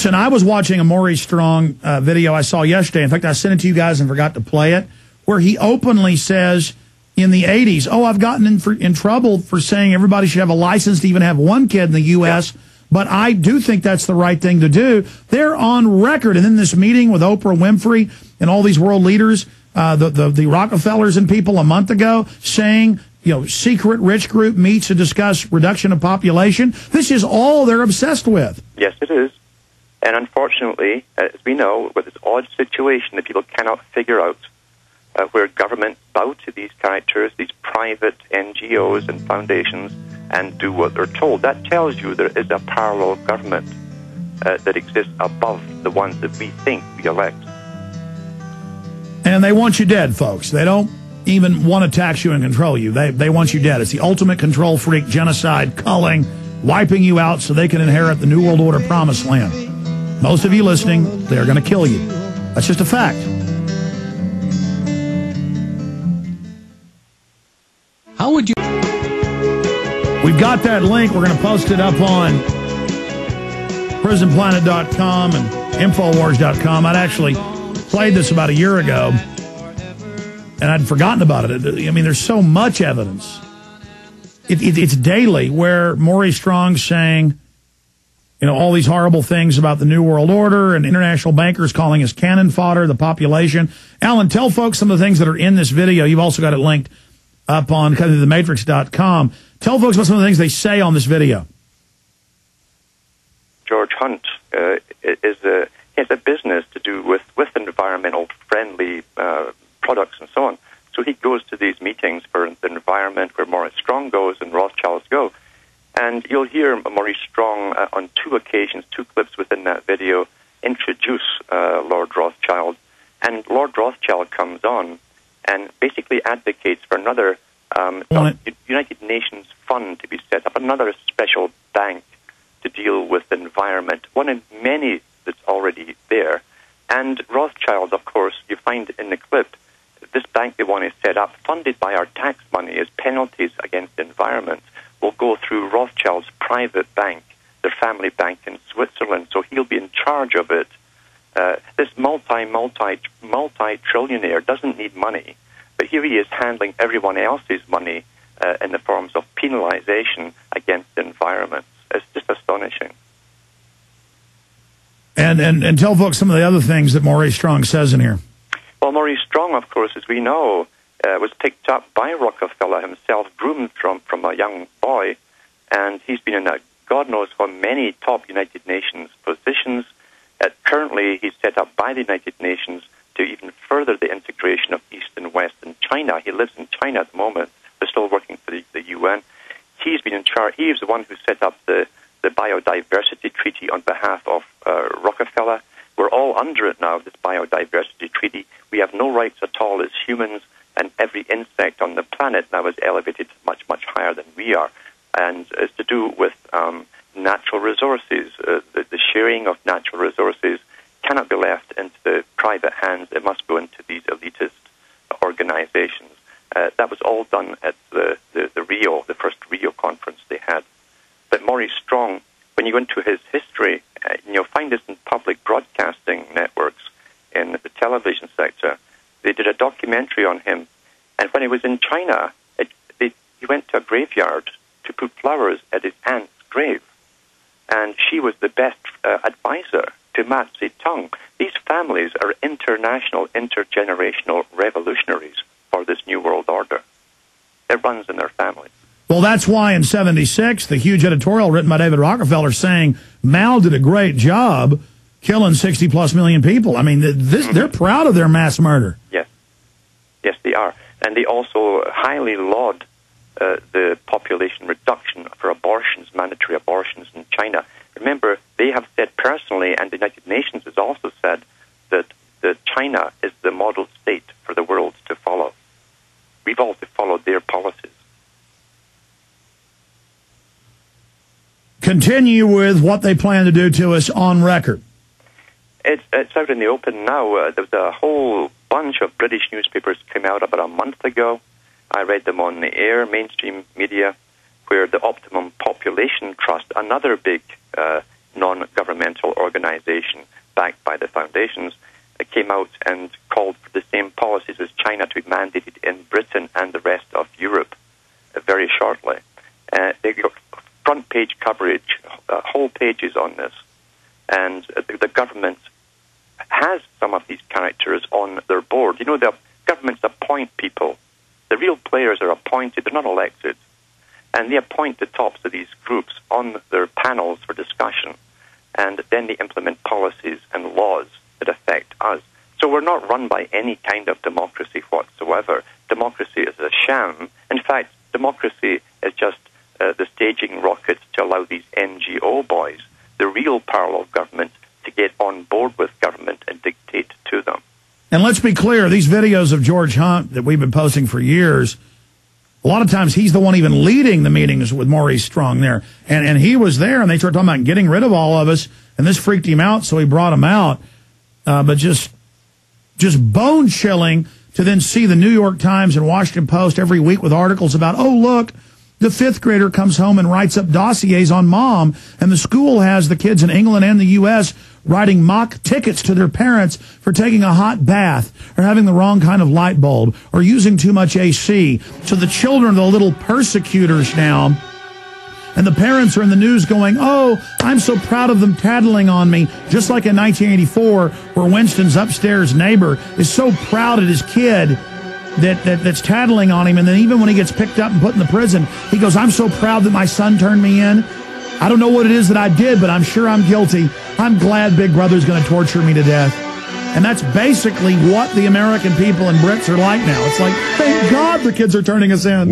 And I was watching a Maurice Strong video I saw yesterday. In fact, I sent it to you guys and forgot to play it, where he openly says in the 80s, oh, I've gotten in trouble for saying everybody should have a license to even have one kid in the U.S., but I do think that's the right thing to do. They're on record. And in this meeting with Oprah Winfrey and all these world leaders, the Rockefellers and people a month ago saying, you know, secret rich group meets to discuss reduction of population. This is all they're obsessed with. Yes, it is. And unfortunately, as we know, with this odd situation that people cannot figure out, where governments bow to these characters, these private NGOs and foundations, and do what they're told, that tells you there is a parallel government that exists above the ones that we think we elect. And they want you dead, folks. They don't even want to tax you and control you. They want you dead. It's the ultimate control freak, genocide, culling, wiping you out so they can inherit the New World Order promised land. Most of you listening, they're going to kill you. That's just a fact. How would you... We've got that link. We're going to post it up on prisonplanet.com and Infowars.com. I'd actually played this about a year ago, and I'd forgotten about it. I mean, there's so much evidence. It's daily where Maurice Strong's saying, you know, all these horrible things about the New World Order and international bankers calling us cannon fodder, the population. Alan, tell folks some of the things that are in this video. You've also got it linked up on thematrix.com. Tell folks about some of the things they say on this video. George Hunt has a business to do with environmental friendly products and so on. So he goes to these meetings for the environment where Maurice Strong goes and Rothschilds go. And you'll hear Maurice Strong on two occasions, two clips within that video, introduce Lord Rothschild. And Lord Rothschild comes on and basically advocates for another United Nations fund to be set up, another special bank to deal with the environment, one of many that's already there. And Rothschild, of course, you find in the clip, this bank they want to set up, funded by our tax money as penalties against the environment, will go through Rothschild's private bank, their family bank in Switzerland. So he'll be in charge of it. This multi-trillionaire doesn't need money, but here he is handling everyone else's money in the forms of penalization against the environment. It's just astonishing. And tell folks some of the other things that Maurice Strong says in here. Well, Maurice Strong, of course, as we know, was picked up by Rockefeller himself, groomed from a young boy, and he's been in God knows how many top United Nations positions. Currently, he's set up by the United Nations to even further the integration of East and West in China. He lives in China at the moment, but still working for the UN. He's been in charge. He is the one who set up the Biodiversity Treaty on behalf of Rockefeller. We're all under it now, this Biodiversity Treaty. We have no rights at all as humans, and every insect on the planet now is elevated much, much higher than we are. And it's to do with natural resources. The sharing of natural resources cannot be left into the private hands. It must go into these elitist organizations. That was all done at the first Rio conference they had. But Maurice Strong, when you go into his history, you'll find this in public broadcasting networks, in the television sector. They did a documentary on him, and when he was in China, he went to a graveyard to put flowers at his aunt's grave, and she was the best advisor to Mao Zedong. These families are international, intergenerational revolutionaries for this New World Order. It runs in their families. Well, that's why in '76, the huge editorial written by David Rockefeller saying Mao did a great job killing 60+ million people. I mean, they're proud of their mass murder. Yes. Yes, they are. And they also highly laud the population reduction for abortions, mandatory abortions in China. Remember, they have said personally, and the United Nations has also said, that China is the model state for the world to follow. We've also followed their policies. Continue with what they plan to do to us on record. It's out in the open now. There was a whole bunch of British newspapers came out about a month ago. I read them on the air, mainstream media, where the Optimum Population Trust, another big non-governmental organization backed by the foundations, came out and called for the same policies as China to be mandated in Britain and the rest of Europe very shortly. They got front-page coverage, whole pages on this, and the government has some of these characters on their board. You know, the governments appoint people. The real players are appointed, they're not elected. And they appoint the tops of these groups on their panels for discussion. And then they implement policies and laws that affect us. So we're not run by any kind of democracy whatsoever. Democracy is a sham. In fact, democracy is just the staging rockets to allow these NGO boys, the real parallel government, to get on board with government and dictate to them. And let's be clear, these videos of George Hunt that we've been posting for years, a lot of times he's the one even leading the meetings with Maurice Strong there. And he was there, and they started talking about getting rid of all of us, and this freaked him out, so he brought him out. But just bone-chilling to then see the New York Times and Washington Post every week with articles about, oh, look, the fifth grader comes home and writes up dossiers on mom, and the school has the kids in England and the U.S. writing mock tickets to their parents for taking a hot bath or having the wrong kind of light bulb or using too much AC. So the children are the little persecutors now. And the parents are in the news going, oh, I'm so proud of them tattling on me, just like in 1984, where Winston's upstairs neighbor is so proud of his kid that's tattling on him. And then even when he gets picked up and put in the prison, he goes, I'm so proud that my son turned me in. I don't know what it is that I did, but I'm sure I'm guilty. I'm glad Big Brother's going to torture me to death. And that's basically what the American people and Brits are like now. It's like, thank God the kids are turning us in.